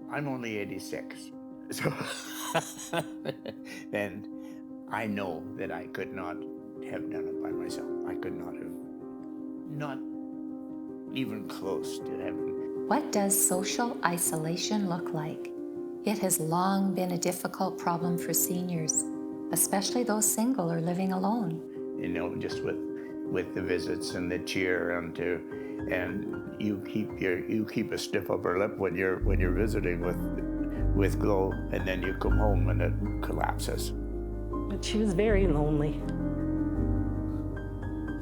I'm only 86, so and I know that I could not have done it by myself. I could not have, not even close to having. What does social isolation look like? It has long been a difficult problem for seniors, especially those single or living alone. You know, just with the visits and the cheer and you keep a stiff upper lip when you're visiting with Glow, and then you come home and it collapses. But she was very lonely.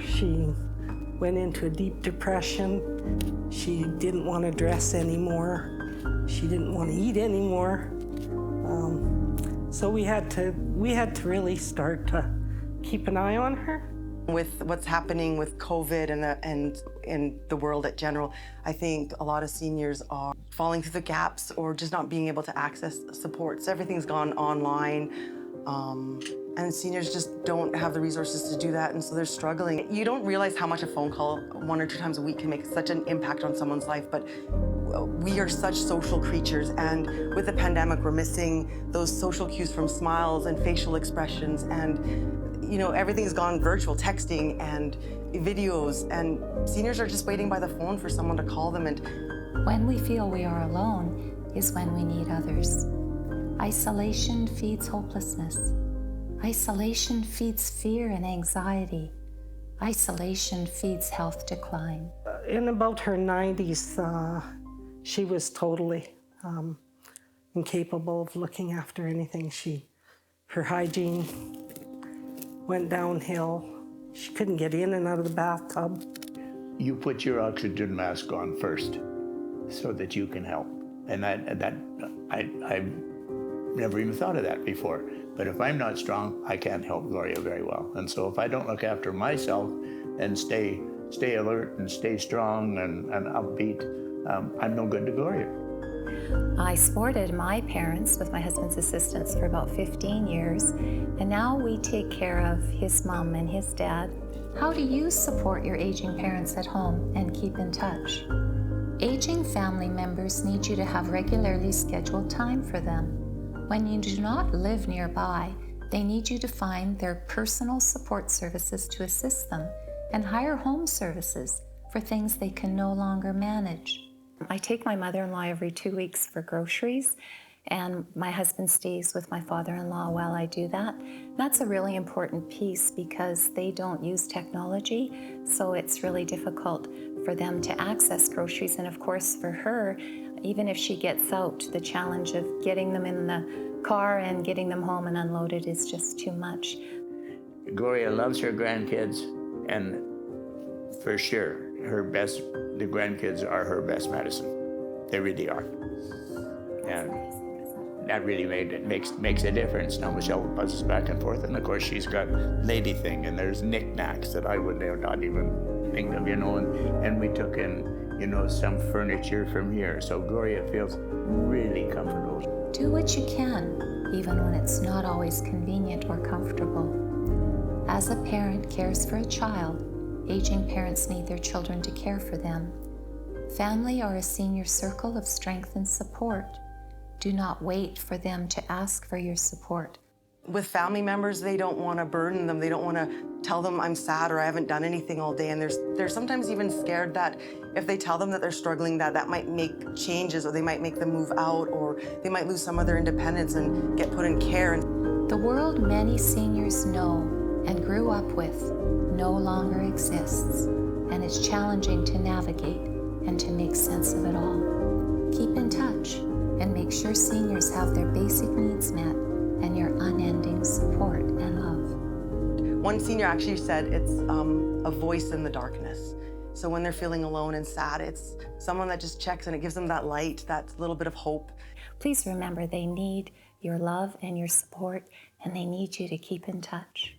She went into a deep depression. She didn't want to dress anymore. She didn't want to eat anymore. So we had to really start to keep an eye on her. With what's happening with COVID and in the world in general, I think a lot of seniors are falling through the gaps or just not being able to access supports. Everything's gone online, and seniors just don't have the resources to do that, and so they're struggling. You don't realize how much a phone call 1 or 2 times a week can make such an impact on someone's life, but we are such social creatures, and with the pandemic, we're missing those social cues from smiles and facial expressions, and you know, everything's gone virtual, texting and videos, and seniors are just waiting by the phone for someone to call them. And When we feel we are alone is when we need others. Isolation feeds hopelessness. Isolation feeds fear and anxiety. Isolation feeds health decline. In about her 90s, she was totally incapable of looking after anything. Her hygiene went downhill. She couldn't get in and out of the bathtub. You put your oxygen mask on first so that you can help. And I've never even thought of that before. But if I'm not strong, I can't help Gloria very well. And so if I don't look after myself and stay alert and stay strong and upbeat, I'm no good to Gloria. I supported my parents with my husband's assistance for about 15 years, and now we take care of his mom and his dad. How do you support your aging parents at home and keep in touch? Aging family members need you to have regularly scheduled time for them. When you do not live nearby, they need you to find their personal support services to assist them and hire home services for things they can no longer manage. I take my mother-in-law every 2 weeks for groceries, and my husband stays with my father-in-law while I do that. That's a really important piece because they don't use technology, so it's really difficult for them to access groceries. And of course, for her, even if she gets out, the challenge of getting them in the car and getting them home and unloaded is just too much. Gloria loves her grandkids, and for sure, the grandkids are her best medicine. They really are. And that really makes a difference. Now Michelle buzzes back and forth, and of course she's got lady thing, and there's knickknacks that I would not even think of, and we took in, some furniture from here. So Gloria feels really comfortable. Do what you can, even when it's not always convenient or comfortable. As a parent cares for a child, aging parents need their children to care for them. Family are a senior circle of strength and support. Do not wait for them to ask for your support. with family members, they don't want to burden them. They don't want to tell them I'm sad or I haven't done anything all day. And they're sometimes even scared that if they tell them that they're struggling, that might make changes, or they might make them move out, or they might lose some of their independence and get put in care. The world many seniors know and grew up with no longer exists, and it's challenging to navigate and to make sense of it all. Keep in touch and make sure seniors have their basic needs met and your unending support and love. One senior actually said it's a voice in the darkness. So when they're feeling alone and sad, it's someone that just checks and it gives them that light, that little bit of hope. Please remember they need your love and your support, and they need you to keep in touch.